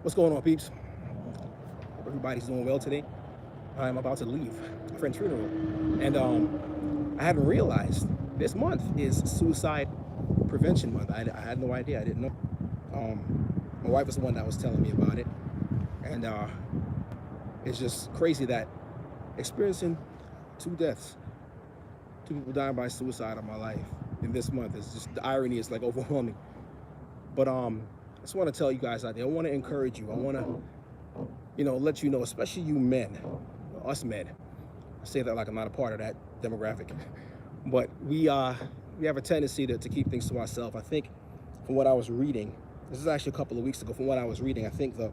What's going on, peeps? Hope everybody's doing well today. I'm about to leave a friend's funeral, and I hadn't realized this month is Suicide Prevention Month. I had no idea. I didn't know. My wife was the one that was telling me about it, and it's just crazy that experiencing two deaths, two people dying by suicide in my life in this month is just the irony is like overwhelming. But I just want to tell you guys out there. I want to encourage you. I want to let you know, especially you men, us men. I say that like I'm not a part of that demographic, but we have a tendency to keep things to ourselves. I think from what I was reading, this is actually a couple of weeks ago. From what I was reading, I think the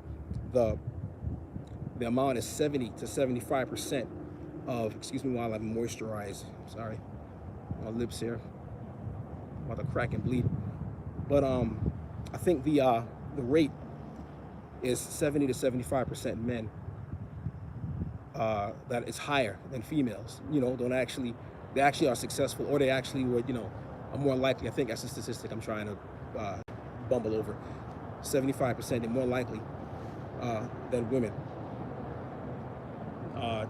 the amount is 70 to 75% of. Excuse me while I moisturize. Sorry, my lips here, I'm about to crack and bleed. But I think the rate is 70 to 75% men, that is higher than females. Don't actually they actually are successful, or they actually would are more likely. I think that's a statistic I'm trying to bumble over. 75% are more likely than women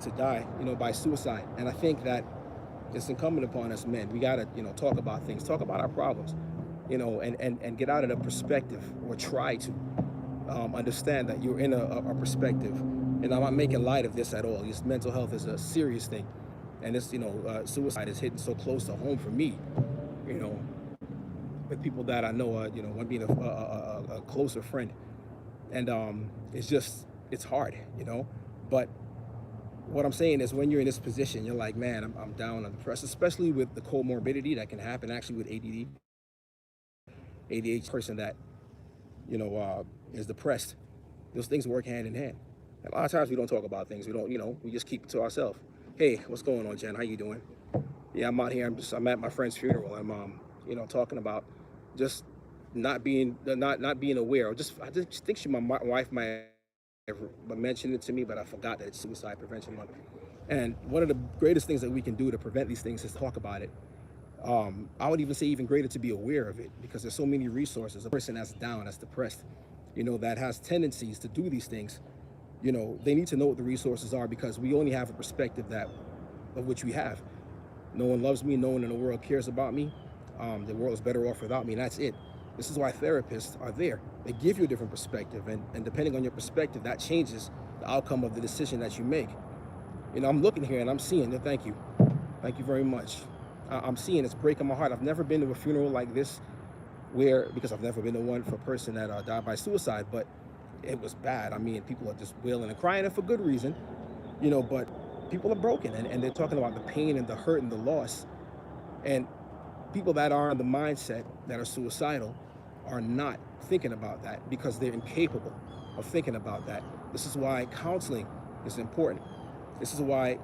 to die, by suicide. And I think that it's incumbent upon us men. We gotta, talk about things, talk about our problems, and get out of the perspective, or try to understand that you're in a perspective. And I'm not making light of this at all. This mental health is a serious thing, and this, suicide is hitting so close to home for me. You know, with people that I know, one being a closer friend, and it's hard, But what I'm saying is, when you're in this position, you're like, man, I'm down, I'm depressed, especially with the comorbidity that can happen actually with ADD, ADHD person that is depressed. Those things work hand in hand. And a lot of times we don't talk about things. We don't, we just keep it to ourselves. Hey, what's going on, Jen? How you doing? Yeah, I'm out here. I'm at my friend's funeral. I'm talking about just not being aware. I just think my wife might have mentioned it to me, but I forgot that it's Suicide Prevention Month. And one of the greatest things that we can do to prevent these things is talk about it. I would even say even greater to be aware of it, because there's so many resources. A person that's down, that's depressed, that has tendencies to do these things, they need to know what the resources are, because we only have a perspective of which we have. No one loves me. No one in the world cares about me. The world is better off without me, and that's it. This is why therapists are there. They give you a different perspective, and depending on your perspective, that changes the outcome of the decision that you make. I'm looking here and I'm seeing it. Thank you. Thank you very much. I'm seeing it's breaking my heart. I've never been to a funeral like this, because I've never been to one for a person that died by suicide, but it was bad. I mean, people are just wailing and crying, and for good reason, but people are broken, and they're talking about the pain and the hurt and the loss. And people that are in the mindset that are suicidal are not thinking about that, because they're incapable of thinking about that. This is why counseling is important. This is why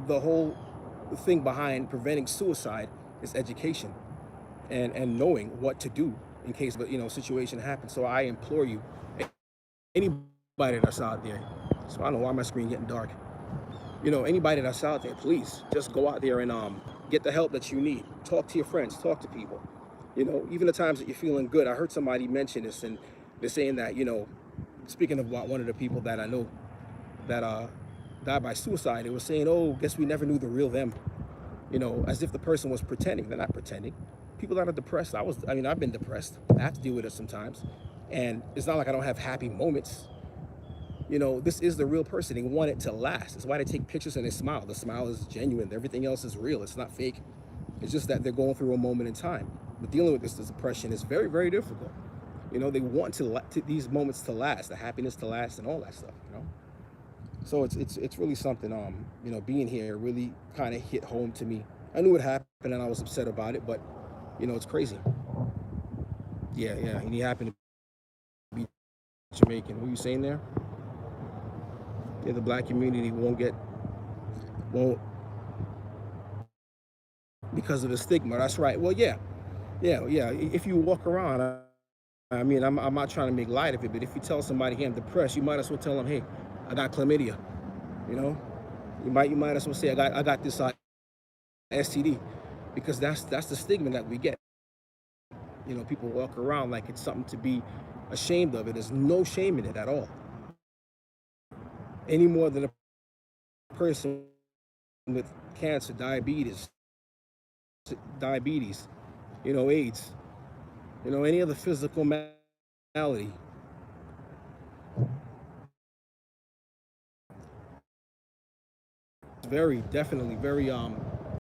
the whole thing behind preventing suicide is education, and knowing what to do in case a situation happens. So I implore you, anybody that's out there. So I don't know why my screen getting dark. Anybody that's out there, please just go out there and get the help that you need. Talk to your friends, talk to people. Even the times that you're feeling good. I heard somebody mention this, and they're saying that, speaking of one of the people that I know that died by suicide, they were saying, oh, guess we never knew the real them. As if the person was pretending. They're not pretending. People that are depressed, I've been depressed. I have to deal with it sometimes. And it's not like I don't have happy moments. This is the real person. They want it to last. That's why they take pictures and they smile. The smile is genuine. Everything else is real. It's not fake. It's just that they're going through a moment in time. But dealing with this depression is very, very difficult. They want to these moments to last, the happiness to last, and all that stuff. So it's really something. Being here really kind of hit home to me. I knew it happened and I was upset about it, but it's crazy. Yeah, yeah. And he happened to be Jamaican. What were you saying there? Yeah, the black community won't because of the stigma. That's right. Well, yeah, yeah, yeah. If you walk around, I'm not trying to make light of it, but if you tell somebody, hey, I'm depressed, you might as well tell them, hey, I got chlamydia. You know, you might as well say, I got this STD, because that's the stigma that we get. You know, people walk around like it's something to be ashamed of. There's no shame in it at all, any more than a person with cancer, diabetes, you know, AIDS, you know, any other physical malady. It's very, definitely very